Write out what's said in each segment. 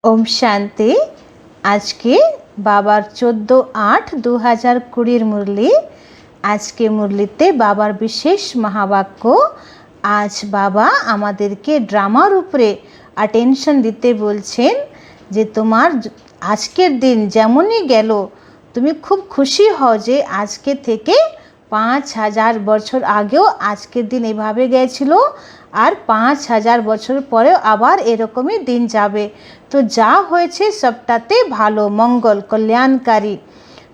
ओम शांति। आज के बाबार 14/8/2020 मुरली। आज के मुरलीते बाबार विशेष महावाक्य आज बाबा आमादेरके ड्रामार उपरे अटेंशन दीते बोलছেন जे तुम्हार आजकेर दिन जेमनই গেল তুমি खूब खुशी হও যে আজকে থেকে 5000 বছর আগেও আজকের দিন এভাবে গিয়েছিল আর 5000 বছর পরেও আবার এরকমই দিন যাবে। তো যা হয়েছে সবটাতে ভালো, মঙ্গল, কল্যাণকারী।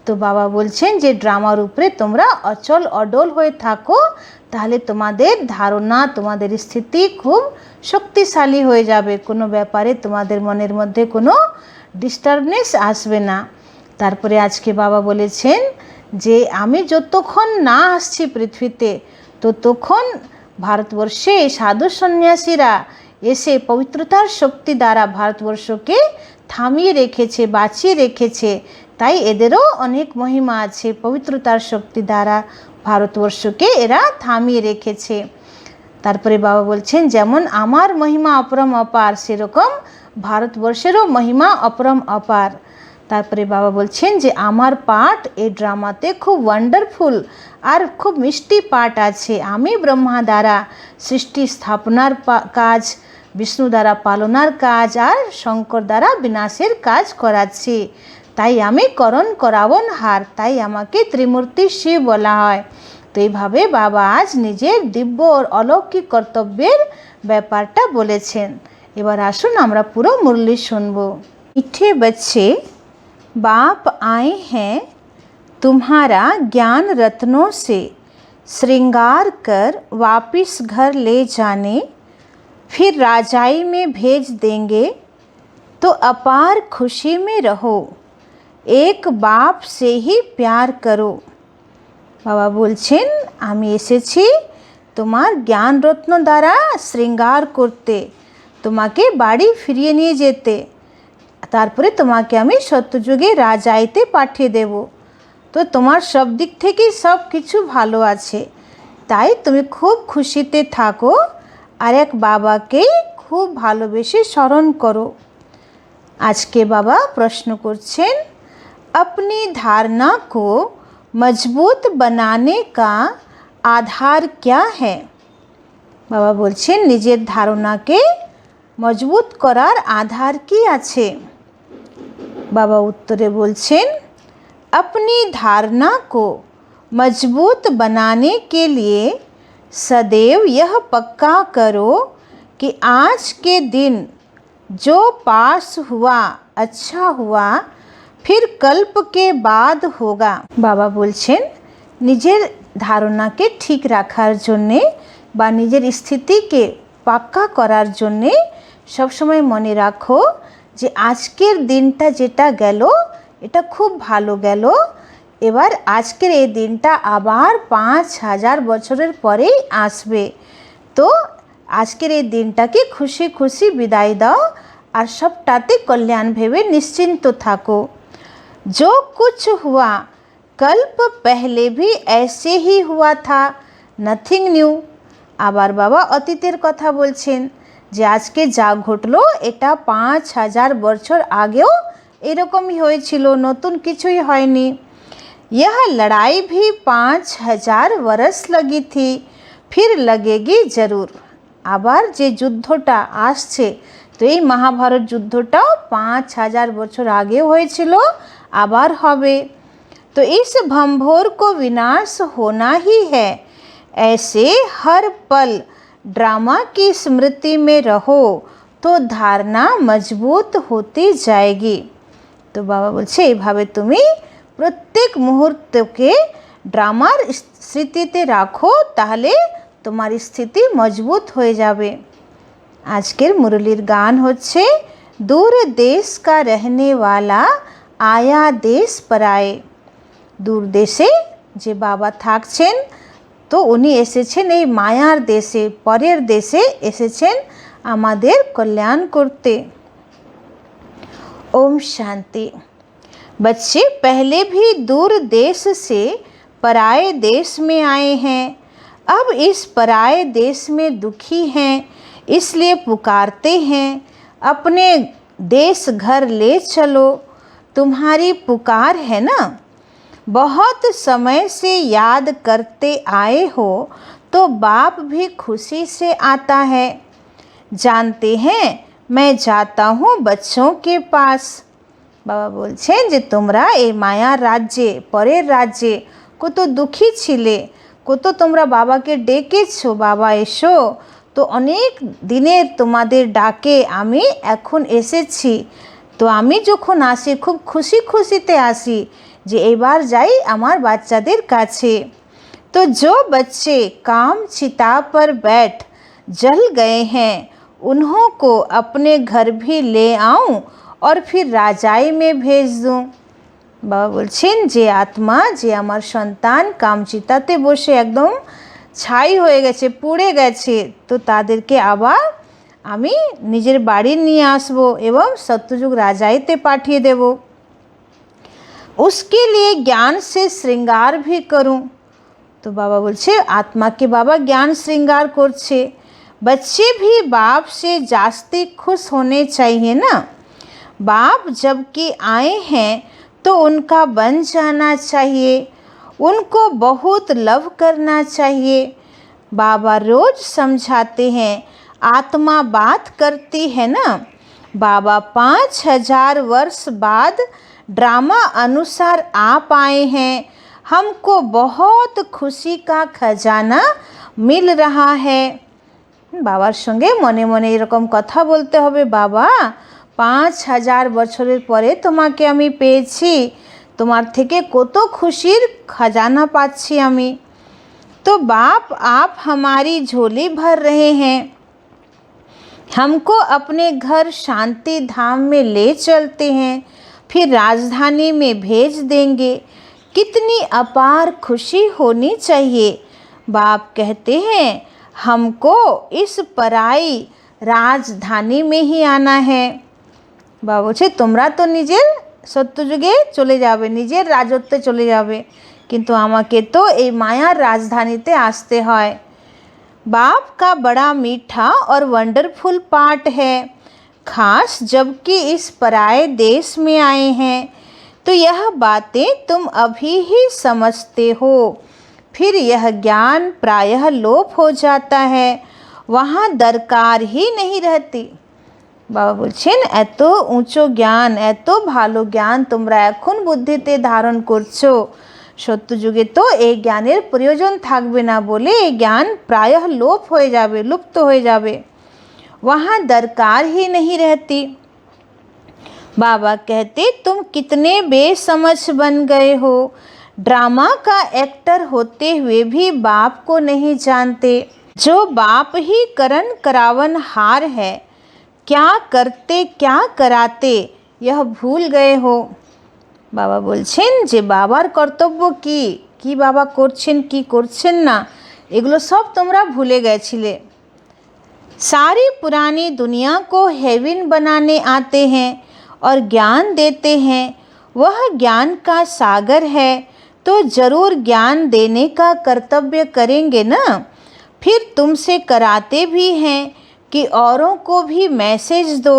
তো বাবা বলছেন যে ড্রামার উপরে তোমরা অচল অডল হয়ে থাকো, তাহলে তোমাদের ধারণা, তোমাদের স্থিতি খুব শক্তিশালী হয়ে যাবে। কোনো ব্যাপারে তোমাদের মনের মধ্যে কোনো ডিস্টার্বনেস আসবে না। তারপরে আজকে বাবা বলেছেন যে আমি যতক্ষণ না আসছি পৃথিবীতে ততক্ষণ ভারতবর্ষে সাধু সন্ন্যাসীরা এসে পবিত্রতার শক্তি দ্বারা ভারতবর্ষকে থামিয়ে রেখেছে, বাঁচিয়ে রেখেছে। তাই এদেরও অনেক মহিমা আছে। পবিত্রতার শক্তি দ্বারা ভারতবর্ষকে এরা থামিয়ে রেখেছে। তারপরে বাবা বলছেন যেমন আমার মহিমা অপরম অপার, সেরকম ভারতবর্ষেরও মহিমা অপরম অপার। তারপরে বাবা বলছেন যে আমার পাঠ এই ড্রামাতে খুব ওয়ান্ডারফুল আর খুব মিষ্টি পাঠ আছে। আমি ব্রহ্মা দ্বারা সৃষ্টি স্থাপনার কাজ, বিষ্ণু দ্বারা পালনার কাজ আর শঙ্কর দ্বারা বিনাশের কাজ করাচ্ছি। তাই আমি করণ করাবনহার, তাই আমাকে ত্রিমূর্তি শিব বলা হয়। তো এইভাবে বাবা আজ নিজের দিব্য ও অলৌকিক কর্তব্যের ব্যাপারটা বলেছেন। এবার আসুন আমরা পুরো মুরলি শুনব। মিঠে बच्चे, बाप आए हैं तुम्हारा ज्ञान रत्नों से श्रृंगार कर वापिस घर ले जाने, फिर राजाई में भेज देंगे तो अपार खुशी में रहो, एक बाप से ही प्यार करो। बाबा बोलছেন আমি এসেছি তোমার জ্ঞান রত্ন দ্বারা শৃঙ্গার করতে, তোমাকে বাড়ি ফিরিয়ে নিয়ে যেতে, তারপরে তোমাকে আমি সত্যযুগে রাজাইতে পাঠিয়ে দেব। তো তোমার সব দিক থেকেই সব কিছু ভালো আছে, তাই তুমি খুব খুশিতে থাকো আর এক বাবাকে খুব ভালোবেসে স্মরণ করো। আজকে বাবা প্রশ্ন করছেন अपनी धारणा को मजबूत बनाने का आधार क्या है। বাবা বলছেন নিজের ধারণাকে মজবুত করার আধার কি আছে। बाबा उत्तरे बोलছেন अपनी धारणा को मजबूत बनाने के लिए सदैव यह पक्का करो कि आज के दिन जो पास हुआ अच्छा हुआ, फिर कल्प के बाद होगा। बाबा बोलছেন নিজের ধারণাকে ঠিক রাখার জন্যে বা নিজের স্থিতিকে পাক্কা করার জন্যে সবসময় মনে রাখো যে আজকের দিনটা যেটা গেল এটা খুব ভালো গেল, এবার আজকের এই দিনটা আবার 5000 বছরের পরেই আসবে। তো আজকের এই দিনটাকে খুশি খুশি বিদায় দাও আর সবটাতে কল্যাণ ভেবে নিশ্চিন্ত থাকো। जो कुछ हुआ कल्प पहले भी ऐसे ही हुआ था, नथिंग न्यू। আবার বাবা অতীতের কথা বলছেন যে আজকে যা ঘটলো এটা 5000 বছর আগেও এরকমই হয়েছিল, নতুন কিছুই হয়নি। यह लड़ाई भी 5000 वर्ष लगी थी, फिर लगेगी जरूर। আবার যে যুদ্ধটা আসছে, তো এই মহাভারত যুদ্ধটাও 5000 বছর আগেও হয়েছিল, আবার হবে। तो इस भंभोर को विनाश होना ही है, ऐसे हर पल ड्रामा की स्मृति में रहो तो धारणा मजबूत होती जाएगी। तो बाबा বলছে এইভাবে তুমি প্রত্যেক মুহূর্তকে ড্রামার স্মৃতিতে রাখো, তাহলে তোমার স্থিতি মজবুত হয়ে যাবে। আজকের মুরলির গান হচ্ছে दूर देश का रहने वाला आया देश पराए। দূর দেশে যে বাবা থাকছেন, তো উনি এসেছেন এই মায়ার দেশে, পরের দেশে এসেছেন আমাদের কল্যাণ করতে। ओम शांति। बच्चे पहले भी दूर देश से पराए देश में आए हैं, अब इस पराए देश में दुखी हैं, इसलिए पुकारते हैं। अपने देश घर ले चलो, तुम्हारी पुकार है ना। बहुत समय से याद करते आए हो तो बाप भी खुशी से आता है। जानते हैं मैं जाता हूँ बच्चों के पास। बाबा बोलছেন যে তোমরা এই মায়ার রাজ্যে, পরের রাজ্যে কত দুঃখী ছিলে, কত তোমরা বাবাকে ডেকেছো, বাবা এসো। তো অনেক দিনের তোমাদের ডাকে আমি এখন এসেছি। তো আমি যখন আসি খুব খুশি খুশিতে আসি যে এবার যাই আমার বাচ্চাদের কাছে। तो जो बच्चे काम चिता पर बैठ जल गए हैं उन्हों को अपने घर भी ले आऊं और फिर राजाई में भेज दूं। बाबा बोलছেন যে आत्मा যে আমার সন্তান কামচিতাতে বসে একদম ছাই হয়ে গেছে, পুড়ে গেছে, তো তাদেরকে আবার আমি নিজের বাড়ি নিয়ে আসব এবং সত্যযুগ রাজাইতে পাঠিয়ে দেব। उसके लिए ज्ञान से श्रृंगार भी करूं। तो बाबा बोलছে आत्माকে बाबा ज्ञान श्रृंगार করছে। बच्चे भी बाप से जास्ती खुश होने चाहिए ना। बाप जबकि आए हैं तो उनका बन जाना चाहिए, उनको बहुत लव करना चाहिए। बाबा रोज समझाते हैं, आत्मा बात करती है ना। बाबा 5000 वर्ष बाद ड्रामा अनुसार आप आए हैं। हमको बहुत खुशी का खजाना मिल रहा है। বাবার সঙ্গে মনে মনে এরকম কথা বলতে হবে, বাবা 5000 বছরের পরে তোমাকে আমি পেয়েছি, তোমার থেকে কত খুশির खजाना পাচ্ছি আমি। तो बाप आप हमारी झोली भर रहे हैं, हमको अपने घर शांति धाम में ले चलते हैं, फिर राजधानी में भेज देंगे। कितनी अपार खुशी होनी चाहिए। बाप कहते हैं हमको इस पराई राजधानी में ही आना है। बाबा বলছে তোমরা তো নিজের সত্যযুগে চলে যাবে, নিজের রাজত্বে চলে যাবে, কিন্তু আমাকে তো এই মায়ার রাজধানীতে আসতে হয়। बाप का बड़ा मीठा और वंडरफुल पार्ट है, खास जबकि इस पराए देश में आए हैं। तो यह बातें तुम अभी ही समझते हो, फिर यह ज्ञान प्रायः लोप हो जाता है, वहाँ दरकार ही नहीं रहती। বাবা বলছেন এত উঁচু জ্ঞান, এত ভালো জ্ঞান তোমরা এখন বুদ্ধিতে ধারণ করছো, সত্যযুগে তো এই জ্ঞানের প্রয়োজন থাকবে না বলে এই জ্ঞান প্রায়ः লোপ হয়ে যাবে, লুপ্ত হয়ে যাবে। वहाँ दरकार ही नहीं रहती। बाबा कहते तुम कितने बेसमझ बन गए हो, ड्रामा का एक्टर होते हुए भी बाप को नहीं जानते। जो बाप ही करण करावन हार है, क्या करते क्या कराते यह भूल गए हो। बाबा बोलছেন যে বাবার কর্তব্য কি, কি বাবা করছেন কি করছেন না, এগুলো সব তোমরা ভুলে গেছিলে। सारी पुरानी दुनिया को हेवन बनाने आते हैं और ज्ञान देते हैं। वह ज्ञान का सागर है, तो ज़रूर ज्ञान देने का कर्तव्य करेंगे ना। फिर तुमसे कराते भी हैं कि औरों को भी मैसेज दो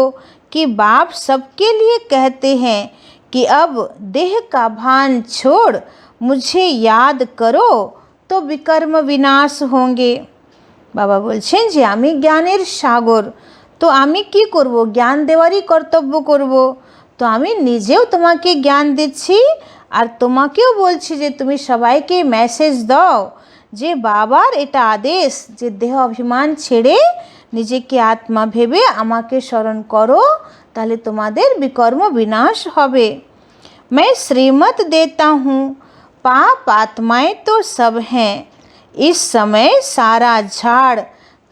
कि बाप सबके लिए कहते हैं कि अब देह का भान छोड़ मुझे याद करो तो विकर्म विनाश होंगे। বাবা বলছেন যে আমি জ্ঞানের সাগর, তো আমি কি করব, জ্ঞান দেওয়ারই কর্তব্য করব। তো আমি নিজেও তোমাকে জ্ঞান দিচ্ছি আর তোমাকেও বলছি যে তুমি সবাইকে মেসেজ দাও যে বাবার এটা আদেশ যে দেহ অভিমান ছেড়ে নিজেকে আত্মা ভেবে আমাকে স্মরণ করো, তাহলে তোমাদের বিকর্ম বিনাশ হবে। मैं श्रीमत देता हूँ, पाप आत्माएं तो सब हैं। इस समय सारा झाड़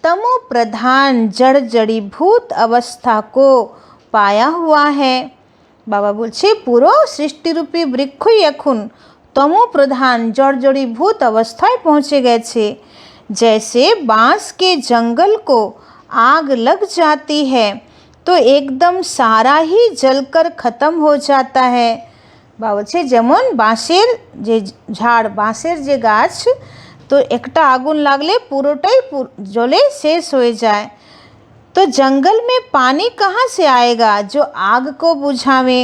तमो प्रधान जड़ जड़ीभूत अवस्था को पाया हुआ है। बाबा बोलছে পুরো সৃষ্টিরূপী বৃক্ষই এখন तमो प्रधान जड़ जड़ीभूत अवस्थाएं पहुँचे गए। जैसे बांस के जंगल को आग लग जाती है तो एकदम सारा ही जलकर ख़त्म हो जाता है। बाबा बोलছে যেমন বাঁশের যে ঝাড়, বাঁশের যে গাছ, তো একটা আগুন লাগলে পুরোটাই জ্বলে শেষ হয়ে যায়। तो जंगल में पानी कहाँ से आएगा जो आग को बुझावे।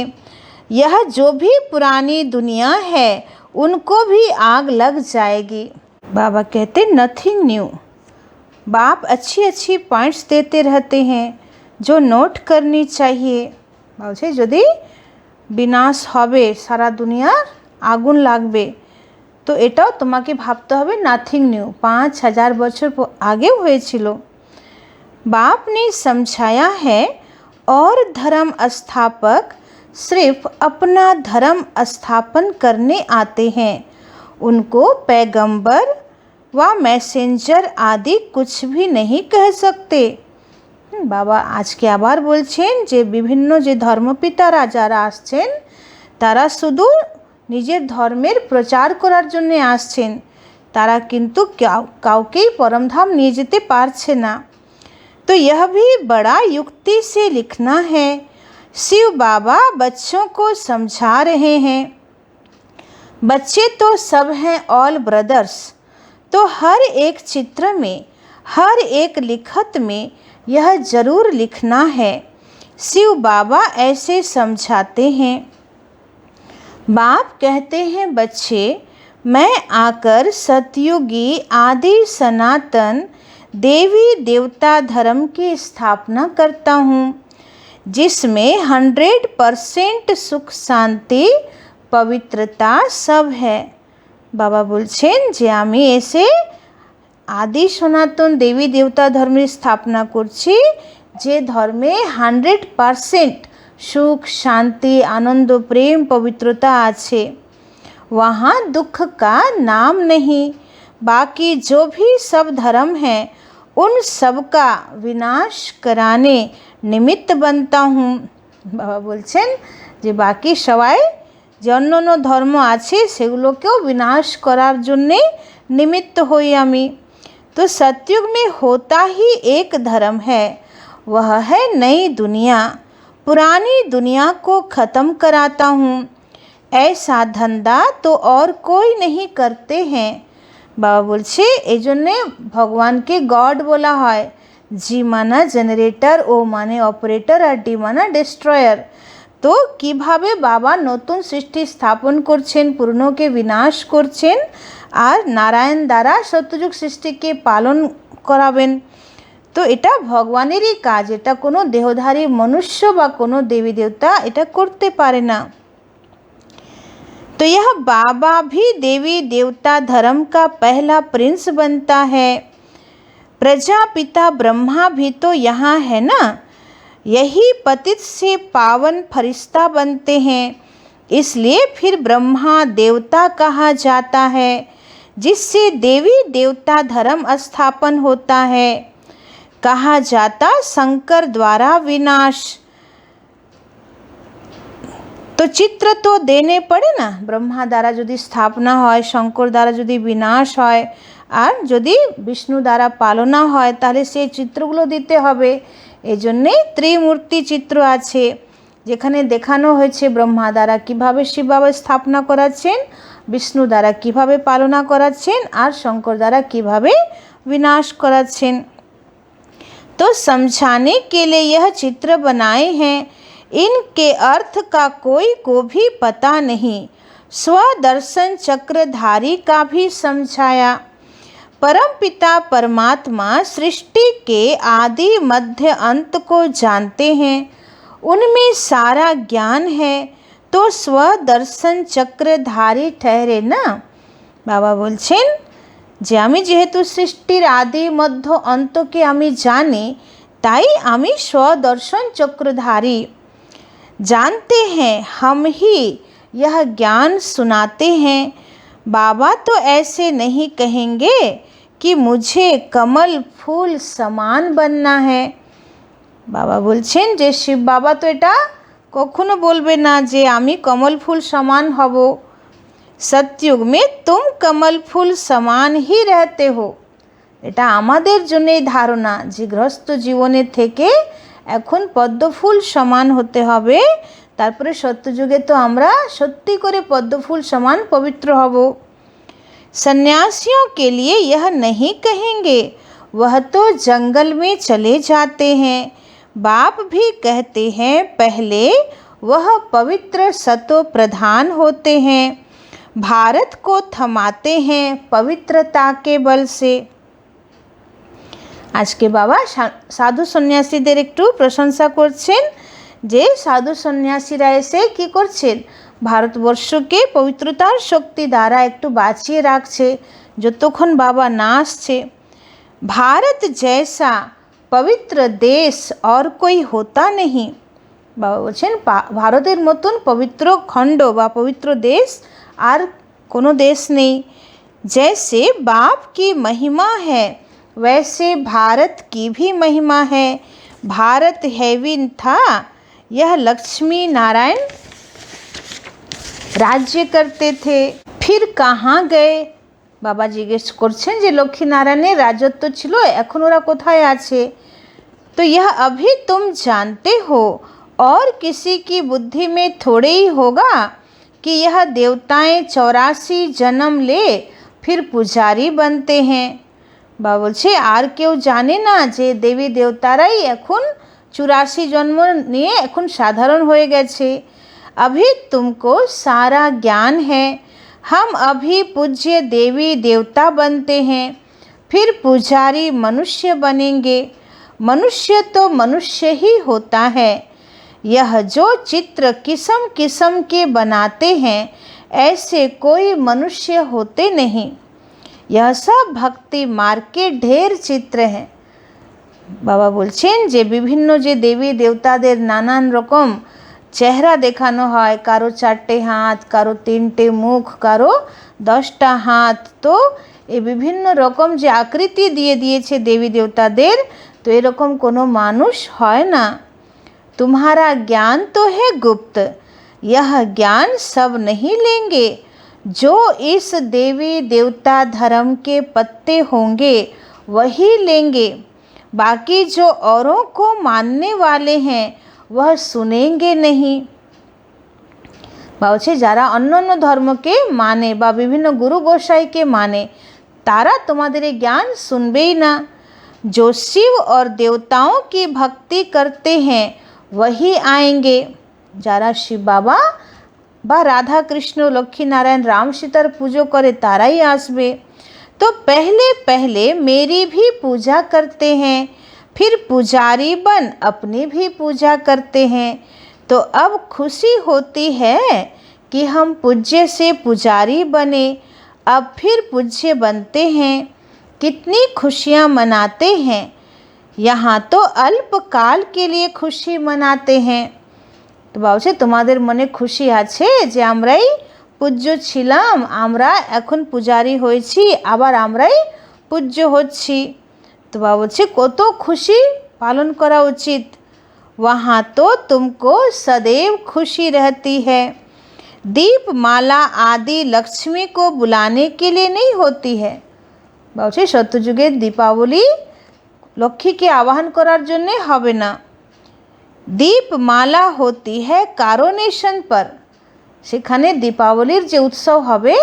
यह जो भी पुरानी दुनिया है उनको भी आग लग जाएगी। बाबा कहते नथिंग न्यू। बाप अच्छी अच्छी पॉइंट्स देते रहते हैं जो नोट करनी चाहिए। बलছে যদি বিনাশ হবে সারা দুনিয়ার আগুন লাগবে তো এটাও তোমাকে ভাবতে হবে নাথিং নিউ 5000 বছর আগেও হয়েছিল। बाप ने समझाया है और धर्म स्थापक सिर्फ अपना धर्म स्थापन करने आते हैं, उनको पैगंबर व मैसेंजर आदि कुछ भी नहीं कह सकते। बाबा आज के आबार बोलছেন যে বিভিন্ন যে ধর্মপিতারা যারা আসছেন তারা শুধু নিজের ধর্মের প্রচার করার জন্য আসছেন, তারা কিন্তু কাউকেই পরমধাম নিয়ে যেতে পারছে না। तो यह भी बड़ा युक्ति से लिखना है। शिव बाबा बच्चों को समझा रहे हैं। बच्चे तो सब हैं ऑल ब्रदर्स, तो हर एक चित्र में हर एक लिखत में यह ज़रूर लिखना है। शिव बाबा ऐसे समझाते हैं। बाप कहते हैं बच्चे मैं आकर सतयुगी आदि सनातन देवी देवता धर्म की स्थापना करता हूँ जिसमें 100% सुख शांति पवित्रता सब है। बाबा बोलছেন যে আমি এসে আদি সনাতন দেবী দেবতা ধর্মের স্থাপনা করছি যে ধর্মে 100% সুখ শান্তি आनंद प्रेम पवित्रता আছে। वहाँ दुख का नाम नहीं। बाकी जो भी सब धर्म हैं उन सब का विनाश कराने निमित्त बनता हूँ। बाबा बोलছেন যে বাকি সবাই যে অন্য অন্য ধর্ম আছে সেগুলোকেও বিনাশ করার জন্যে निमित्त হই আমি। तो सतयुग में होता ही एक धर्म है, वह है नई दुनिया। पुरानी दुनिया को ख़त्म कराता हूँ। ऐसा धंधा तो और कोई नहीं करते हैं। बाबा बोलছে এই জন্যে ভগবানকে গড বলা হয়। জি মানা জেনারেটর, ও মানে অপারেটর আর ডি মানা ডিস্ট্রয়ার। তো কিভাবে বাবা নতুন সৃষ্টি স্থাপন করছেন, পুরনোকে বিনাশ করছেন আর নারায়ণ দ্বারা সত্যযুগ সৃষ্টিকে পালন করাবেন। তো এটা ভগবানেরই কাজ, এটা কোনো দেহধারী মনুষ্য বা কোনো দেবী দেবতা এটা করতে পারে না। तो यह बाबा भी देवी देवता धर्म का पहला प्रिंस बनता है। प्रजापिता ब्रह्मा भी तो यहाँ है ना, यही पतित से पावन फरिश्ता बनते हैं, इसलिए फिर ब्रह्मा देवता कहा जाता है जिससे देवी देवता धर्म स्थापन होता है। कहा जाता शंकर द्वारा विनाश। तो चित्र तो देने पड़े ना, ब्रह्मा द्वारा यदि स्थापना है, शंकर द्वारा यदि विनाश है और यदि विष्णु द्वारा पालना है ताहले से चित्रगुलो दिते हबे। एजन्य त्रिमूर्ति चित्र आछे যেখানে দেখানো হয়েছে ব্রহ্মা দ্বারা কিভাবে শিব বাবা স্থাপনা করাচ্ছেন, বিষ্ণু দ্বারা কিভাবে পালনা করাচ্ছেন আর শঙ্কর দ্বারা কিভাবে विनाश कराচ্ছেন। तो समझाने के लिए यह चित्र बनाए हैं। इनके अर्थ का कोई को भी पता नहीं। स्वदर्शन चक्रधारी का भी समझाया। परमपिता परमात्मा सृष्टि के आदि मध्य अंत को जानते हैं, उनमें सारा ज्ञान है, तो स्वदर्शन चक्रधारी ठहरे ना। बाबा बोलছেন যে আমি যেহেতু সৃষ্টির আদি মধ্য অন্তকে আমি জানি তাই আমি स्वदर्शन चक्रधारी। जानते हैं हम ही यह ज्ञान सुनाते हैं। बाबा तो ऐसे नहीं कहेंगे कि मुझे कमल फूल समान बनना है। बाबा बोलছেন যে শিব বাবা তো এটা কখনো বলবে না যে আমি কমল ফুল সমান হব। सतयुग में तुम कमल फूल समान ही रहते हो। এটা আমাদের জন্যই ধারণা যে গৃহস্থ জীবনে থেকে এখন পদ্মফুল সমান হতে হবে, তারপরে সত্যযুগে তো আমরা সত্যি করে পদ্মফুল সমান পবিত্র হব। सन्यासियों के लिए यह नहीं कहेंगे, वह तो जंगल में चले जाते हैं। बाप भी कहते हैं पहले वह पवित्र सतो प्रधान होते हैं, भारत को थमाते हैं पवित्रता के बल से। আজকে বাবা সাধু সন্ন্যাসীদের একটু প্রশংসা করছেন যে সাধু সন্ন্যাসীরা এসে কি করছেন, ভারতবর্ষকে পবিত্রতার শক্তি দ্বারা একটু বাঁচিয়ে রাখছে যতক্ষণ বাবা না আসছে। भारत जैसा पवित्र देश और कोई होता नहीं। বাবা বলছেন ভারতের মতন পবিত্র খণ্ড বা পবিত্র দেশ আর কোনো দেশ নেই। जैसे बाप की महिमा है वैसे भारत की भी महिमा है। भारत हैविन था, यह लक्ष्मी नारायण राज्य करते थे, फिर कहाँ गए। बाबा जिज्ञेस करছেন যে লক্ষ্মী নারায়ণের রাজত্ব ছিল, এখন ওরা कोथाय আছে। तो यह अभी तुम जानते हो और किसी की बुद्धि में थोड़े ही होगा कि यह देवताएं 84 जन्म ले फिर पुजारी बनते हैं। বাবা বলছে আর কেউ জানে না যে দেবী দেবতারাই এখন 84 জন্ম নিয়ে এখন সাধারণ হয়ে গেছে। अभी तुमको सारा ज्ञान है, हम अभी पूज्य देवी देवता बनते हैं, फिर पुजारी मनुष्य बनेंगे। मनुष्य तो मनुष्य ही होता है। यह जो चित्र किस्म किस्म के बनाते हैं ऐसे कोई मनुष्य होते नहीं। यह सब भक्ति मार्ग के ढेर चित्र हैं। बाबा बोलছেন যে বিভিন্ন যে দেবী দেবতাদের নানান রকম চেহারা দেখানো হয়, কারো 4টে হাত, কারো 3টে মুখ, কারো 10টা হাত। তো এই বিভিন্ন রকম যে আকৃতি দিয়ে দিয়েছে দেবী দেবতাদের, তো এরকম কোনো মানুষ হয় না। तुम्हारा ज्ञान तो है गुप्त, यह ज्ञान सब नहीं लेंगे। जो इस देवी देवता धर्म के पत्ते होंगे वही लेंगे, बाकी जो औरों को मानने वाले हैं वह सुनेंगे नहीं। বলছে যারা অন্য অন্য ধর্মকে মানে বা বিভিন্ন গুরু গোসাইকে মানে তারা তোমাদের এই জ্ঞান শুনবেই না। जो शिव और देवताओं की भक्ति करते हैं वही आएंगे। যারা শিব বাবা বা রাধা কৃষ্ণ লক্ষ্মী नारायण राम सीतार पूजो करे ताराई आसबे। तो पहले पहले मेरी भी पूजा करते हैं, फिर पुजारी बन अपनी भी पूजा करते हैं। तो अब खुशी होती है कि हम पूज्य से पुजारी बने, अब फिर पूज्य बनते हैं। कितनी खुशियाँ मनाते हैं। यहाँ तो अल्पकाल के लिए खुशी मनाते हैं। তো বলছে তোমাদের মনে খুশি আছে যে আমরাই পূজ্য ছিলাম, আমরা এখন পূজারি হয়েছি, আবার আমরাই পূজ্য হচ্ছি। তো বাবা বলছে কত খুশি পালন করা উচিত। वहाँ तो तुमको सदैव खुशी रहती है। दीप माला आदि लक्ष्मी को बुलाने के लिए नहीं होती है। বলছে সত্যযুগের দীপাবলি লক্ষ্মীকে আবাহন করার জন্যে হবে না। दीपमाला होती है কারোনেশন पर। সেখানে দীপাবলির যে উৎসব হবে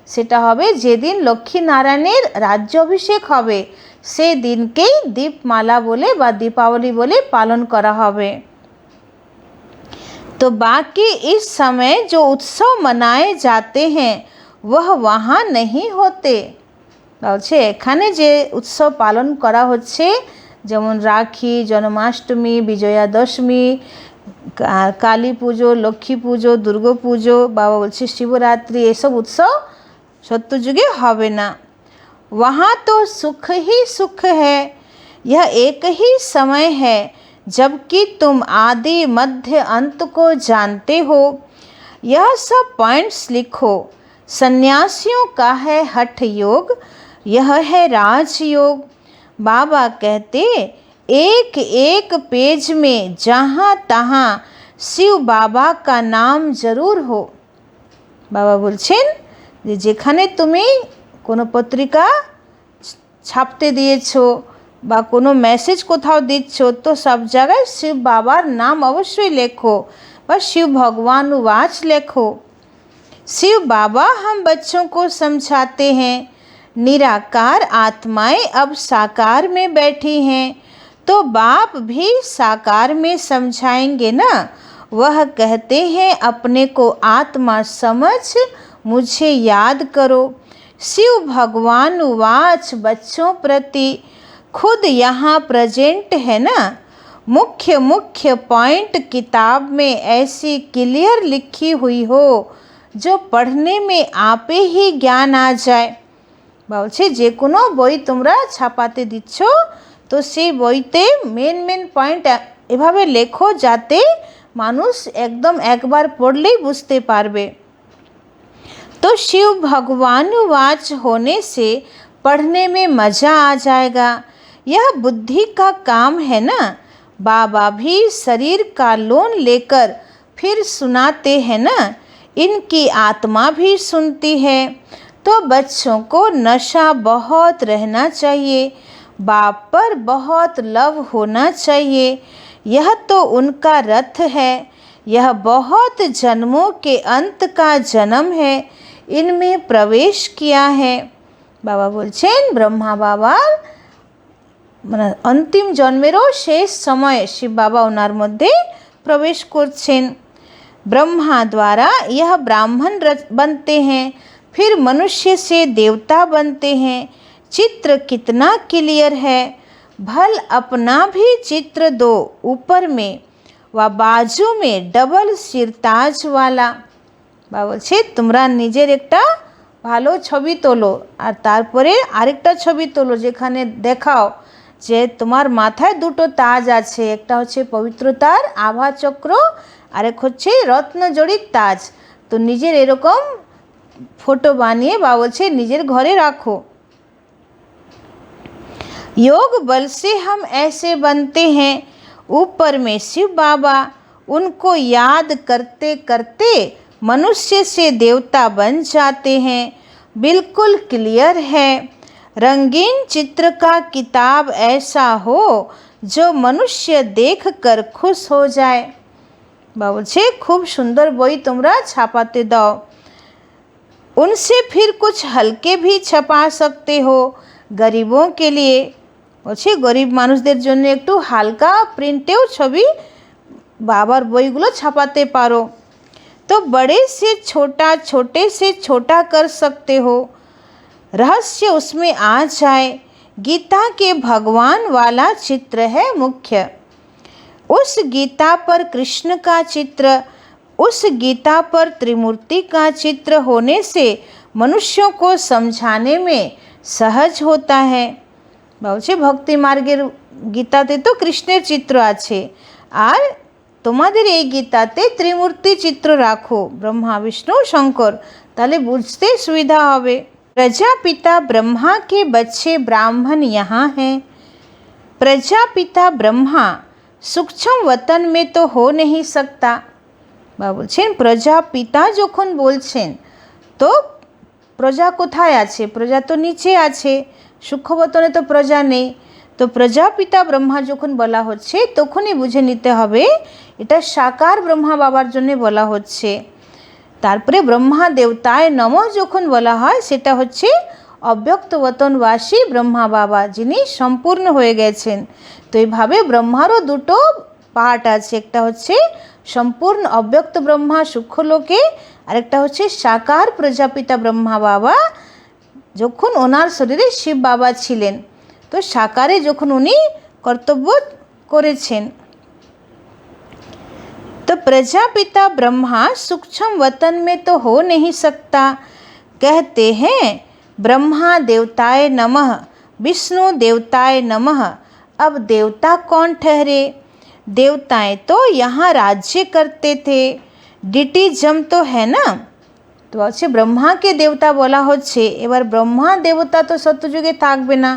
সেটা হবে যেদিন লক্ষ্মী নারায়ণের রাজ্য অভিষেক হবে, সেই দিনকেই দীপমালা বলে বা দীপাবলি বলে পালন করা হবে। तो बाकी इस समय जो उत्सव मनाए जाते हैं वह वहाँ नहीं होते। বলছে এখানে যে উৎসব পালন করা হচ্ছে যেমন রাখি, জন্মাষ্টমী, বিজয়া দশমী, কালী পুজো, লক্ষ্মী পুজো, দুর্গা পুজো, বাবা বলছে শিবরাত্রি, এসব উৎসব সত্যযুগে হবে না। वहाँ तो सुख ही सुख है। यह एक ही समय है जबकि तुम आदि मध्य अंत को जानते हो। यह सब पॉइंट्स लिखो। सन्यासियों का है हठ योग, यह है राजयोग। बाबा कहते एक एक पेज में जहाँ तहाँ शिव बाबा का नाम जरूर हो। बाबा বলছেন যে যেখানে তুমি কোনো পত্রিকা ছাপতে দিয়েছো বা কোনো মেসেজ কোথাও দিচ্ছ তো সব জায়গায় শিব বাবার নাম অবশ্যই লেখো বা शिव भगवान वाच লেখো। शिव बाबा हम बच्चों को समझाते हैं, निराकार आत्माएं अब साकार में बैठी हैं, तो बाप भी साकार में समझाएंगे ना। वह कहते हैं अपने को आत्मा समझ मुझे याद करो। शिव भगवान वाच बच्चों प्रति खुद यहाँ प्रेजेंट है ना। मुख्य मुख्य पॉइंट किताब में ऐसी क्लियर लिखी हुई हो जो पढ़ने में आपे ही ज्ञान आ जाए। বলছে যে কোনো বই তোমরা ছাপাতে দিচ্ছ তো সেই বইতে মেন পয়েন্ট এভাবে লেখো যাতে মানুষ একদম একবার পড়লেই বুঝতে পারবে। तो शिव भगवान वाच होने से पढ़ने में मज़ा आ जाएगा। यह बुद्धि का काम है ना। बाबा भी शरीर का लोन लेकर फिर सुनाते हैं ना। इनकी आत्मा भी सुनती है। तो बच्चों को नशा बहुत रहना चाहिए, बाप पर बहुत लव होना चाहिए। यह तो उनका रथ है। यह बहुत जन्मों के अंत का जन्म है, इनमें प्रवेश किया है। बाबा बोलছেন ब्रह्मा बाबा মানে अंतिम जन्मेरो शेष समय शिव बाबा ओनार मध्य प्रवेश करছেন। ब्रह्मा द्वारा यह ब्राह्मण बनते हैं, फिर मनुष्य से देवता बनते हैं। चित्र कितना क्लियर है। भल अपना भी चित्र दो, ऊपर में व बाजू में डबल सिरताज वाला। বলছে তোমরা নিজের একটা ভালো ছবি তোলো আর তারপরে আরেকটা ছবি তোলো যেখানে দেখাও যে তোমার মাথায় দুটো তাজ আছে, একটা হচ্ছে পবিত্রতার আভা চক্র আরেক হচ্ছে রত্নজড়িত তাজ। তো নিজের এরকম फोटो बानिए বা বলছে নিজের ঘরে রাখো। योग बल से हम ऐसे बनते हैं। ऊपर में शिव बाबा, उनको याद करते करते मनुष्य से देवता बन जाते हैं। बिल्कुल क्लियर है। रंगीन चित्र का किताब ऐसा हो जो मनुष्य देखकर खुश हो जाए। বলছে खूब सुंदर বই তোমরা ছাপাতে দাও। उनसे फिर कुछ हल्के भी छपा सकते हो गरीबों के लिए। বলছে গরিব মানুষদের জন্য একটু হালকা প্রিন্টেও ছবি বাবার বইগুলো ছাপাতে পারো। तो बड़े से छोटा, छोटे से छोटा कर सकते हो। रहस्य उसमें आ जाए। गीता के भगवान वाला चित्र है मुख्य। उस गीता पर कृष्ण का चित्र, उस गीता पर त्रिमूर्ति का चित्र होने से मनुष्यों को समझाने में सहज होता है। বলছে ভক্তি মার্গের গীতাতে তো কৃষ্ণের চিত্র আছে আর তোমাদের এই গীতাতে ত্রিমূর্তি চিত্র রাখো ব্রহ্মা বিষ্ণু শঙ্কর, তাহলে বুঝতে সুবিধা হবে। प्रजापिता ब्रह्मा के बच्चे ब्राह्मण यहाँ हैं। प्रजापिता ब्रह्मा सूक्ष्म वतन में तो हो नहीं सकता। বলছেন প্রজাপিতা যখন বলছেন তো প্রজা কোথায় আছে? প্রজা তো নিচে আছে, সূক্ষ্মবতনে তো প্রজা নেই। তো প্রজাপিতা ব্রহ্মা যখন বলা হচ্ছে তখনই বুঝে নিতে হবে এটা সাকার ব্রহ্মা বাবার জন্য বলা হচ্ছে। তারপরে ব্রহ্মা দেবতায় নমঃ যখন বলা হয় সেটা হচ্ছে অব্যক্তবতনবাসী ব্রহ্মা বাবা, যিনি সম্পূর্ণ হয়ে গেছেন। তো এইভাবে ব্রহ্মারও দুটো পার্ট আছে, একটা হচ্ছে সম্পূর্ণ অব্যক্ত ব্রহ্মা সূক্ষ্মলোকে, আরেকটা হচ্ছে সাকার প্রজাপিতা ব্রহ্মা বাবা যখন ওনার শরীরে শিব বাবা ছিলেন, তো সাকারে যখন উনি কর্তব্য করেছেন। तो प्रजापिता ब्रह्मा सूक्ष्म वतन में तो हो नहीं सकता। कहते हैं ब्रह्मा देवताय नमः, विष्णु देवताय नमः। अब देवता कौन ठहरे? देवताएं तो यहाँ राज्य करते थे, डिटिजम तो है ना। তো হচ্ছে ব্রহ্মাকে দেবতা বলা হচ্ছে। এবার ব্রহ্মা দেবতা তো সত্যযুগে থাকবে না,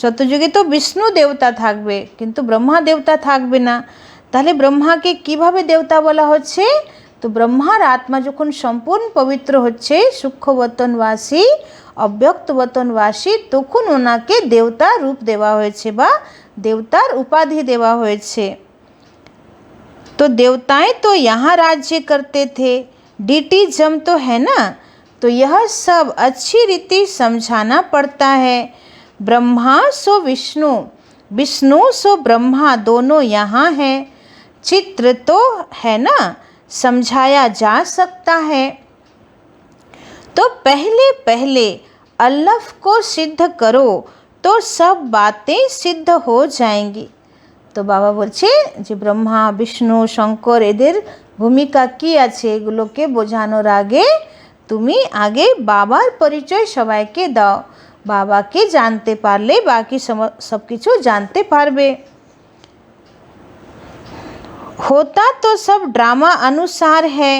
সত্যযুগে তো বিষ্ণু দেবতা থাকবে কিন্তু ব্রহ্মা দেবতা থাকবে না। তাহলে ব্রহ্মাকে কিভাবে দেবতা বলা হচ্ছে? তো ব্রহ্মার আত্মা যখন সম্পূর্ণ পবিত্র হচ্ছে, সূক্ষ্মবতনবাসী অব্যক্তবতনবাসী, তখন ওনাকে দেবতা রূপ দেওয়া হয়েছে বা দেবতার উপাধি দেওয়া হয়েছে। तो देवताएं तो यहाँ राज्य करते थे, डिटिजम तो है ना। तो यह सब अच्छी रीति समझाना पड़ता है। ब्रह्मा सो विष्णु, विष्णु सो ब्रह्मा, दोनों यहाँ हैं। चित्र तो है ना, समझाया जा सकता है। तो पहले पहले अल्लाह को सिद्ध करो तो सब बातें सिद्ध हो जाएंगी। तो बाबा बोलছে যে ব্রহ্মা বিষ্ণু শঙ্কর এদের ভূমিকা কি আছে এগুলোকে বোঝানোর আগে তুমি আগে বাবার পরিচয় সবাইকে দাও। বাবাকে জানতে পারলে বাকি সব কিছু জানতে পারবে। होता तो सब ड्रामा अनुसार है।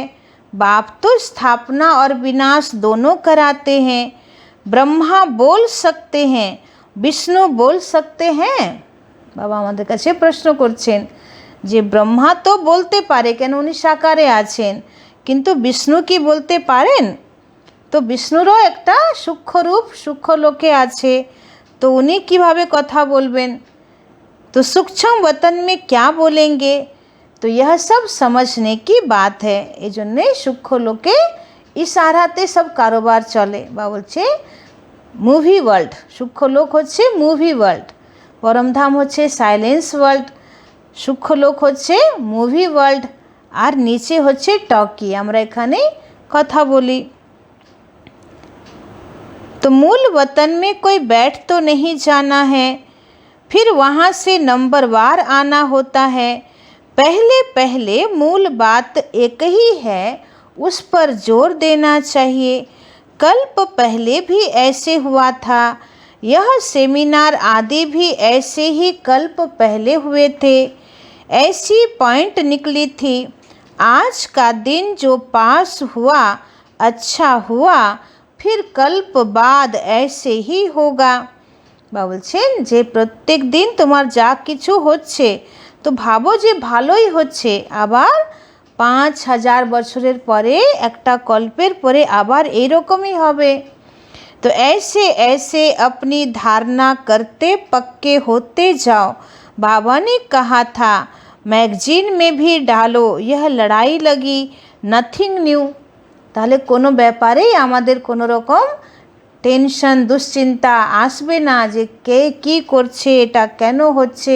बाप तो स्थापना और विनाश दोनों कराते हैं। ब्रह्मा बोल सकते हैं, विष्णु बोल सकते हैं। बाबा আমাদের কাছে প্রশ্ন করছেন যে ব্রহ্মা তো বলতে পারে, কেন উনি সাকারে আছেন, কিন্তু বিষ্ণু কি বলতে পারেন? তো বিষ্ণুরও একটা সূক্ষ্ম রূপ সূক্ষ্ম লোকে আছে, তো উনি কিভাবে কথা বলবেন? तो सूक्ष्म वतन में क्या बोलेंगे? तो यह सब समझने की बात है। এই জন্যে সূক্ষ্ম লোকে ইশারাতে সব কারোবার চলে বা বলছে মুভি ওয়ার্ল্ড। সূক্ষ্ম লোক হচ্ছে মুভি ওয়ার্ল্ড, পরমধাম হচ্ছে সাইলেন্স ওয়ার্ল্ড, সূক্ষ্ম লোক হচ্ছে মুভি ওয়ার্ল্ড, আর নিচে হচ্ছে টকি, আমরা এখানে কথা বলি। तो मूल वतन में कोई बैठ तो नहीं जाना है, फिर वहाँ से नंबरवार आना होता है। पहले पहले मूल बात एक ही है, उस पर जोर देना चाहिए। कल्प पहले भी ऐसे हुआ था, यह सेमिनार आदि भी ऐसे ही कल्प पहले हुए थे, ऐसी पॉइंट निकली थी। आज का दिन जो पास हुआ अच्छा हुआ, फिर कल्प बाद ऐसे ही होगा। বা বলছেন যে প্রত্যেক দিন তোমার যা কিছু হচ্ছে তো ভাবো যে ভালোই হচ্ছে, আবার 5000 বছরের পরে একটা কল্পের পরে আবার এইরকমই হবে। तो ऐसे ऐसे अपनी धारणा करते पक्के होते जाओ। बाबा ने कहा था मैगजीन में भी डालो, यह लड़ाई लगी नथिंग न्यू। তাহলে কোনো ব্যাপারেই আমাদের কোনো রকম টেনশন দুশ্চিন্তা আসবে না যে কে কী করছে, এটা কেন হচ্ছে,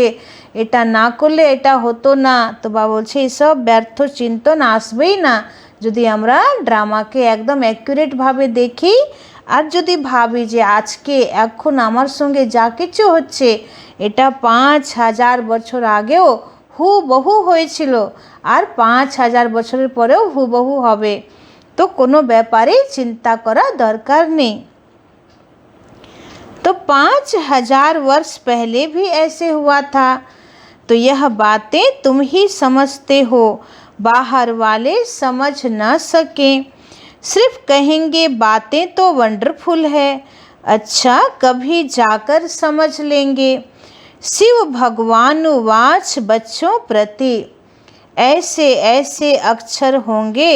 এটা না করলে এটা হতো না। তো বাবা বলছে এসব ব্যর্থ চিন্তন আসবেই না যদি আমরা ড্রামাকে একদম অ্যাকুরেটভাবে দেখি, আর যদি ভাবি যে আজকে এখন আমার সঙ্গে যা কিছু হচ্ছে এটা 5000 বছর আগেও হুবহু হয়েছিল আর 5000 বছরের পরেও হুবহু হবে, তো কোনো ব্যাপারেই চিন্তা করা দরকার নেই। तो 5000 वर्ष पहले भी ऐसे हुआ था, तो यह बातें तुम ही समझते हो, बाहर वाले समझ न सकें। सिर्फ कहेंगे बातें तो वंडरफुल है, अच्छा कभी जाकर समझ लेंगे। शिव भगवान वाच बच्चों प्रति, ऐसे ऐसे अक्षर होंगे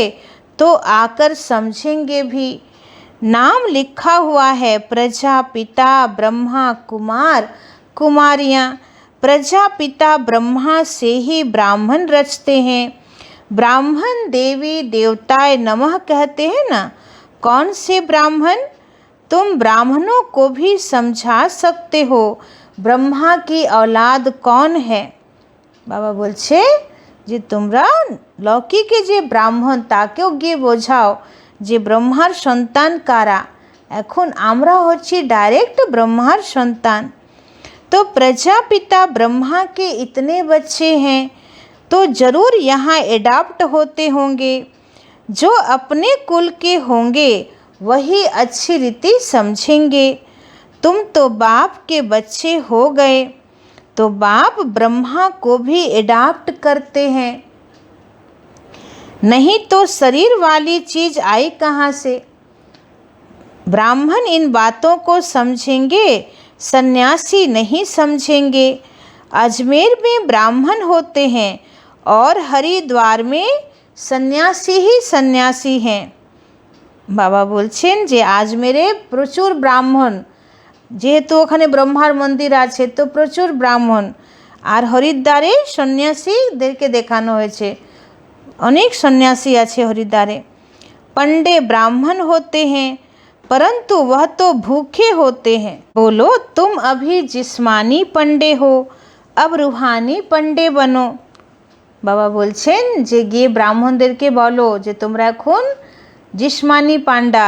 तो आकर समझेंगे भी। नाम लिखा हुआ है प्रजापिता ब्रह्मा कुमार कुमारियाँ। प्रजापिता ब्रह्मा से ही ब्राह्मण रचते हैं। ब्राह्मण देवी देवताए नमः कहते हैं ना, कौन से ब्राह्मण? तुम ब्राह्मणों को भी समझा सकते हो ब्रह्मा की औलाद कौन है। बाबा बोलছে যে তোমরা লৌকিকে যে ব্রাহ্মণ তাকেও গিয়ে বোঝাও যে ব্রহ্মার সন্তান কারা। এখন আমরা হচ্ছি डायरेक्ट ब्रह्मार संतान। तो प्रजापिता ब्रह्मा के इतने बच्चे हैं तो ज़रूर यहाँ एडाप्ट होते होंगे। जो अपने कुल के होंगे वही अच्छी रीति समझेंगे। तुम तो बाप के बच्चे हो गए, तो बाप ब्रह्मा को भी एडाप्ट करते हैं, नहीं तो शरीर वाली चीज़ आई कहाँ से। ब्राह्मण इन बातों को समझेंगे, सन्यासी नहीं समझेंगे। अजमेर में ब्राह्मण होते हैं और हरिद्वार में सन्यासी ही सन्यासी हैं। बाबा बोलছেন যে আজমেরে প্রচুর ব্রাহ্মণ, যেহেতু ওখানে ব্রহ্মার মন্দির আছে তো প্রচুর ব্রাহ্মণ, আর হরিদ্বারে সন্ন্যাসীদেরকে দেখানো হয়েছে, অনেক সন্ন্যাসী আছে হরিদ্বারে। पंडे ब्राह्मण होते हैं, परंतु वह तो भूखे होते हैं। बोलो, तुम अभी जिस्मानी पंडे हो, अब रूहानी पंडे बनो। बाबा बोलছেন যে গিয়ে ব্রাহ্মণদেরকে বলো যে তোমরা এখন जिस्मानी पांडा,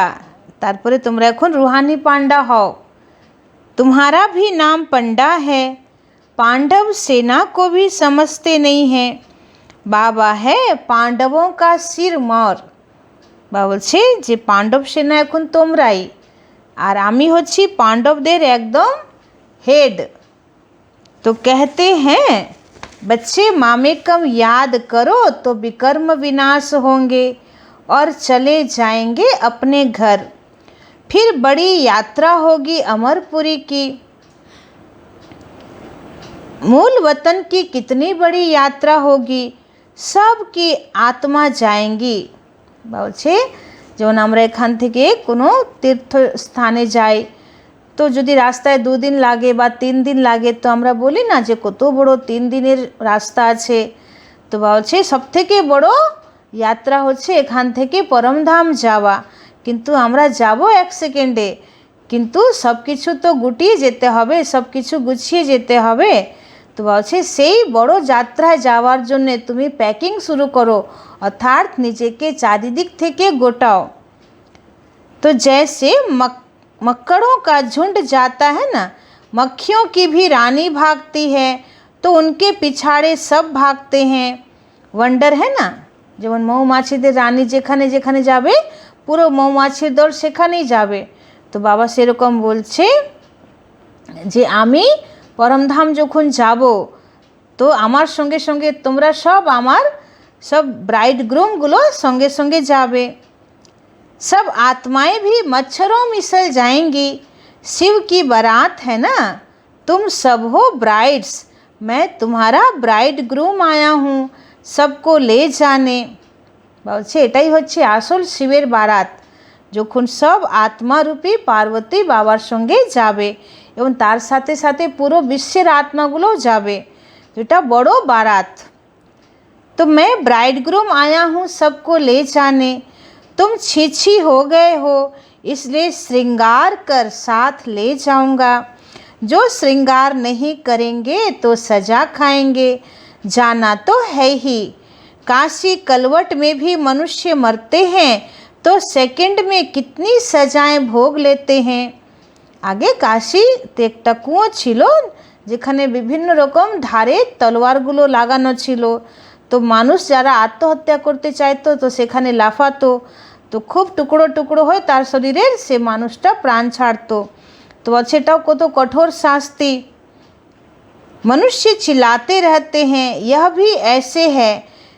तारपरे তোমরা এখন रूहानी पांडा हो। तुम्हारा भी नाम पंडा है, पांडव सेना को भी समझते नहीं है। बाबा है पांडवों का सिर मोर। बाबा বলছে যে পাণ্ডব সেনা এখন তোমরাই, আর আমি হচ্ছি পাণ্ডবদের একদম हेड। तो कहते हैं बच्चे मामेकम याद करो तो विकर्म विनाश होंगे और चले जाएंगे अपने घर। फिर बड़ी यात्रा होगी अमरपुरी की। मूल वतन की कितनी बड़ी यात्रा होगी, सबकी आत्मा जाएंगी। বলছে যেমন আমরা এখান থেকে কোনো তীর্থস্থানে যাই, তো যদি রাস্তায় 2 দিন লাগে বা 3 দিন লাগে, তো আমরা বলি না যে কত বড় 3 দিনের রাস্তা আছে। তো বলছে সবথেকে বড় যাত্রা হচ্ছে এখান থেকে পরমধাম যাওয়া, কিন্তু আমরা যাব 1 সেকেন্ডে, কিন্তু সব কিছু তো গুটিয়ে যেতে হবে, সব কিছু গুছিয়ে যেতে হবে। তো বলছে সেই বড় যাত্রায় যাওয়ার জন্য তুমি প্যাকিং শুরু করো, অর্থাৎ নিজেকে চারিদিক থেকে গোটাও। तो जैसे मक्कड़ों का झुंड जाता है ना, मक्खियों की भी रानी भागती है तो उनके पिछाड़े सब भागते हैं। वंडर है ना, যেমন মৌমাছিদের রানী যেখানে যেখানে যাবে পুরো মৌমাছির দল সেখানেই যাবে। তো বাবা সেরকম বলছে যে আমি পরমধাম যখন যাব, তো আমার সঙ্গে সঙ্গে তোমরা সব আমার सब ब्राइड ग्रूमগুলো संगे संगे जावे। सब आत्माएं भी मच्छरों मिसल जाएंगी। शिव की बारात है ना, तुम सब हो ब्राइड्स, मैं तुम्हारा ब्राइड ग्रूम आया हूँ सबको ले जाने। বলছে এটাই হচ্ছে আসল শিবের বারাত, যখন সব আত্মারূপী পার্বতী বাবার সঙ্গে যাবে এবং তার সাথে সাথে পুরো বিশ্বের আত্মাগুলোও যাবে, যেটা বড় বারাত। तो मैं ब्राइड ग्रूम आया हूँ सबको ले जाने। तुम छीछी हो गए हो, इसलिए श्रृंगार कर साथ ले जाऊँगा। जो श्रृंगार नहीं करेंगे तो सज़ा खाएंगे, जाना तो है ही। काशी कलवट में भी मनुष्य मरते हैं तो सेकंड में कितनी सजाएं भोग लेते हैं। आगे काशी একটা কুয়ো ছিল যেখানে বিভিন্ন রকম ধারে তলোয়ারগুলো লাগানো ছিল। তো মানুষ যারা আত্মহত্যা করতে চাইতো তো সেখানে লাফাতো, তো খুব টুকরো টুকরো হয়ে তার শরীরের সে মানুষটা প্রাণ ছাড়তো। তো সেটাও কত কঠোর শাস্তি। मनुष्य चिल्लाते रहते हैं यह भी ऐसे है,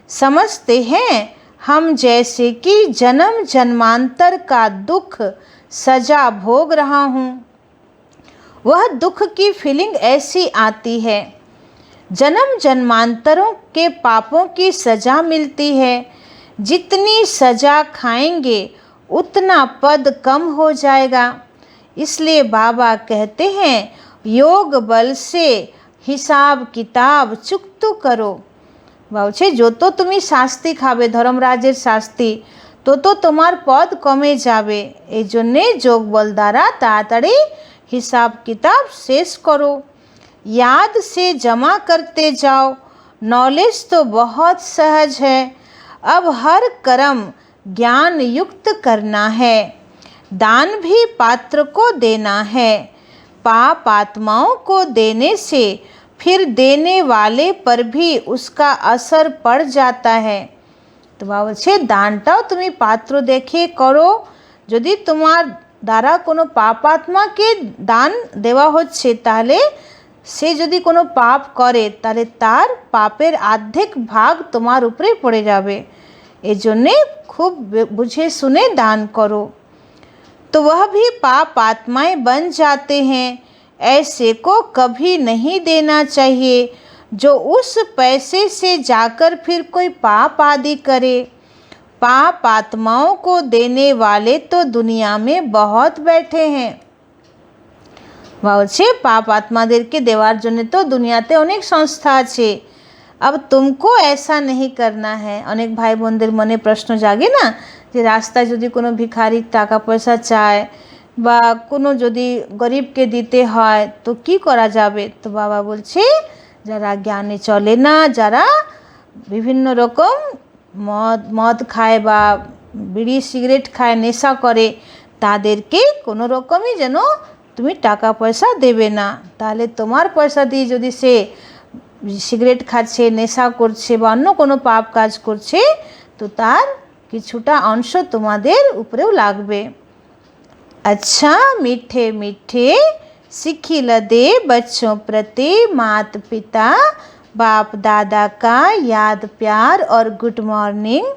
समझते हैं हम जैसे कि जन्म जन्मांतर का दुख सजा भोग रहा हूँ। वह दुख की फीलिंग ऐसी आती है, जन्म जन्मांतरों के पापों की सज़ा मिलती है। जितनी सज़ा खाएंगे उतना पद कम हो जाएगा। इसलिए बाबा कहते हैं योग बल से हिसाब किताब चुकतु करो। বলছে যত তুমি শাস্তি খাবে, ধর্মরাজের শাস্তি, তত তোমার পদ কমে যাবে। এই জন্যে যোগ বল দ্বারা তাড়াতাড়ি হিসাব কিতাব শেষ করো। याद से जमा करते जाओ, नॉलेज तो बहुत सहज है। अब हर कर्म ज्ञान युक्त करना है, दान भी पात्र को देना है। पाप आत्माओं को देने से फिर देने वाले पर भी उसका असर पड़ जाता है। तो বলছে দানটাও তুমি পাত্র দেখে করো। যদি তোমার দ্বারা কোনো পাপাত্মাকে দান দেওয়া হচ্ছে, তাহলে সে যদি কোনো পাপ করে তাহলে তার পাপের অর্ধেক ভাগ তোমার উপরে পড়ে যাবে। এজন্যে খুব বুঝে শুনে দান করো। तो वह भी पाप आत्माएं बन जाते हैं। ऐसे को कभी नहीं देना चाहिए जो उस पैसे से जाकर फिर कोई पाप आदि करे। पाप आत्माओं को देने वाले तो दुनिया में बहुत बैठे हैं। বলছে পাপ আত্মাদেরকে দেওয়ার জন্য তো দুনিয়াতে অনেক সংস্থা আছে। अब तुमको ऐसा नहीं करना है। অনেক ভাই বোনদের মনে প্রশ্ন জাগে না যে রাস্তায় যদি কোনো ভিখারির টাকা পয়সা চায় বা কোনো যদি গরিবকে দিতে হয় তো কি করা যাবে। তো বাবা বলছে যারা জ্ঞানে চলে না, যারা বিভিন্ন রকম মদ খায় বা বিড়ি সিগারেট খায়, নেশা করে, তাদেরকে কোনো রকমই যেন তুমি টাকা পয়সা দেবে না। তাহলে তোমার পয়সা দিয়ে যদি সে সিগারেট খাচ্ছে, নেশা করছে বা অন্য কোনো পাপ কাজ করছে তো তার কিছুটা অংশ তোমাদের উপরেও লাগবে। अच्छा मीठे मीठे सिखिल दे बच्चों प्रति माता पिता बाप दादा का याद प्यार और गुड मॉर्निंग।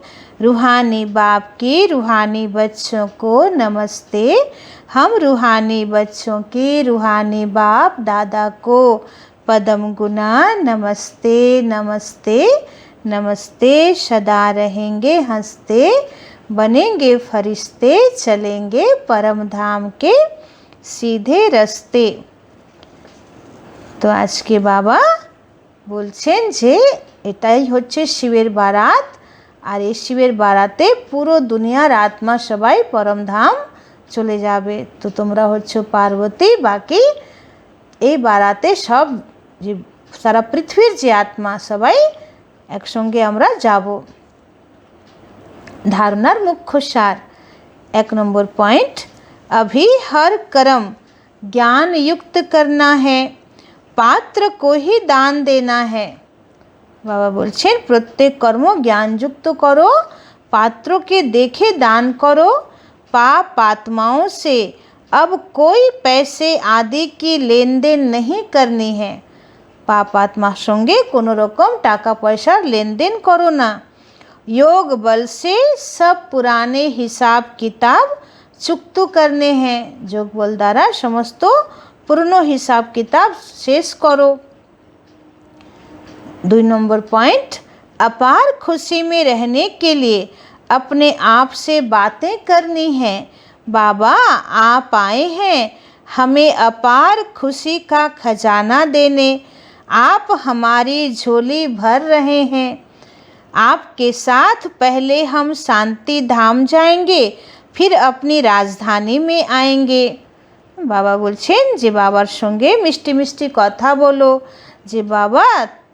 रूहानी बाप की रूहानी बच्चों को नमस्ते। हम रूहानी बच्चों की रूहानी बाप दादा को पदम गुना नमस्ते नमस्ते नमस्ते। सदा रहेंगे हंसते, बनेंगे फरिश्ते, चलेंगे परम धाम के सीधे रास्ते। तो आज के बाबा বলছেন যে এটাই হচ্ছে শিবের বারাত, আর এই শিবের বারাতে পুরো দুনিয়ার আত্মা সবাই পরমধাম চলে যাবে। তো তোমরা হচ্ছে পার্বতী, বাকি এই বারাতে সব যে সারা পৃথিবীর যে আত্মা সবাই একসঙ্গে আমরা যাব। धारणार मुख्य सार 1 नंबर पॉइंट, अभी हर कर्म ज्ञान युक्त करना है, पात्र को ही दान देना है। बाबा बोलছেন प्रत्येक कर्म ज्ञानयुक्त करो, पात्रों के देखे दान करो। पाप आत्माओं से अब कोई पैसे आदि की लेन देन नहीं करनी है। पाप आत्मा संगे कोनो रकम टाका पैसार लेन देन करो ना। योग बल से सब पुराने हिसाब किताब चुक्त करने हैं। योग बल द्वारा समस्त पुरानो हिसाब किताब शेष करो। 2 नंबर पॉइंट, अपार खुशी में रहने के लिए अपने आप से बातें करनी है। बाबा आप आए हैं हमें अपार खुशी का खजाना देने। आप हमारी झोली भर रहे हैं। आपके साथ पहले हम शांति धाम जाएंगे, फिर अपनी राजधानी में आएंगे। बाबा বলছেন যে বাবার সঙ্গে মিষ্টি মিষ্টি কথা বলো, যে বাবা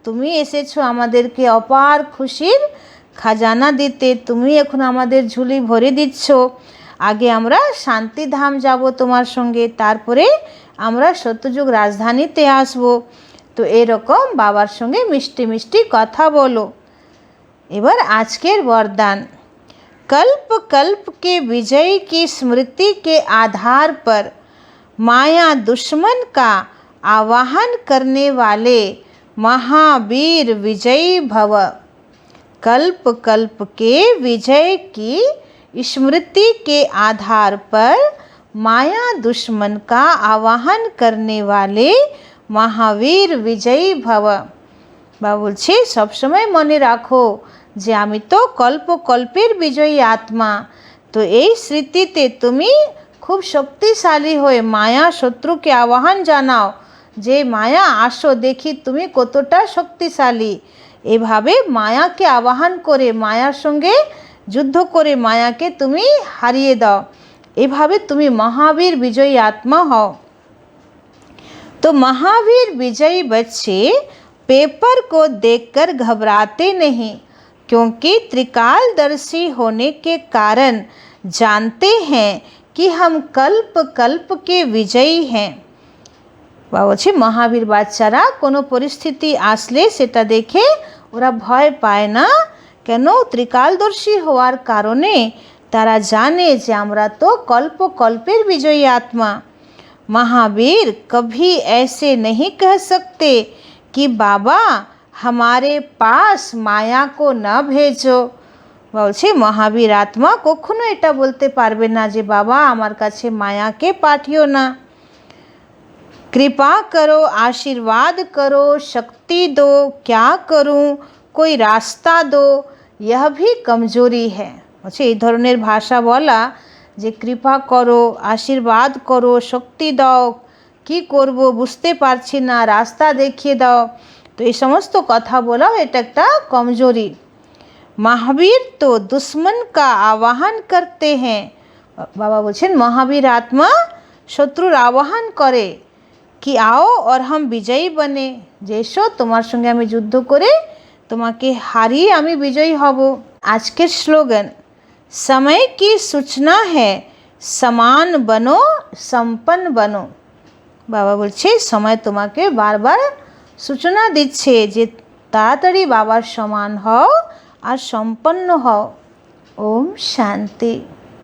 তুমি এসেছো আমাদেরকে অপার খুশির খাজানা দিতে, তুমি এখন আমাদের ঝুলি ভরে দিচ্ছ। আগে আমরা শান্তিধাম যাব তোমার সঙ্গে, তারপরে আমরা সত্যযুগ রাজধানীতে আসব। তো এরকম বাবার সঙ্গে মিষ্টি মিষ্টি কথা বলো। एबार आजकेर वरदान, कल्प कल्प के विजय की स्मृति के आधार पर माया दुश्मन का आवाहन करने वाले महावीर विजयी भव। कल्प कल्प के विजय की स्मृति के आधार पर माया दुश्मन का आवाहन करने वाले महावीर विजयी भव। बाबा বলছে সবসময় মনে রাখো যে আমি তো কল্প কল্পের বিজয়ী আত্মা। তো এই স্মৃতিতে তুমি খুব শক্তিশালী হয়ে মায়া শত্রুকে আহ্বান জানাও যে মায়া আসো দেখি তুমি কতটা শক্তিশালী। এভাবে মায়াকে আহ্বান করে মায়ার সঙ্গে যুদ্ধ করে মায়াকে তুমি হারিয়ে দাও। এভাবে তুমি মহাবীর বিজয়ী আত্মা হও। तो महावीर विजयी बच्चे पेपर को देखकर घबराते नहीं, क्योंकि त्रिकालदर्शी होने के कारण जानते हैं कि हम कल्प कल्प के विजयी हैं। বলছে মহাবীর বাচ্চারা কোনো পরিস্থিতি আসলে সেটা দেখে ওরা ভয় পায় না, কেন? ত্রিকালদর্শী হওয়ার কারণে তারা জানে যে আমরা তো কল্প কল্পের বিজয়ী আত্মা। महावीर कभी ऐसे नहीं कह सकते कि बाबा हमारे पास माया को न भेजो। বলছে মহাবীর আত্মা কখনো এটা বলতে পারবে না যে বাবা আমার কাছে মায়াকে পাঠিও না। कृपा करो, आशीर्वाद करो, शक्ति दो, क्या करूं, कोई रास्ता दो, यह भी कमजोरी है। বলছে এই ধরনের ভাষা বলা যে কৃপা করো, আশীর্বাদ করো, শক্তি দাও, কি করব বুঝতে পারছি না, রাস্তা দেখিয়ে দাও, তো এই সমস্ত কথা বলাও এটা একটা কমজোরি। महावीर तो दुश्मन का आवाहन करते हैं। बाबा বলছেন মহাবীর আত্মা শত্রুর আহ্বান করে कि आओ और हम विजयी बने, যে এসো তোমার সঙ্গে আমি যুদ্ধ করে তোমাকে হারিয়ে আমি বিজয়ী হব। আজকের স্লোগান समय की सूचना है, समान बनो संपन्न बनो। বাবা বলছে সময় তোমাকে বারবার সূচনা দিচ্ছে যে তাড়াতাড়ি বাবার সমান হও আর সম্পন্ন হও। ওম শান্তি।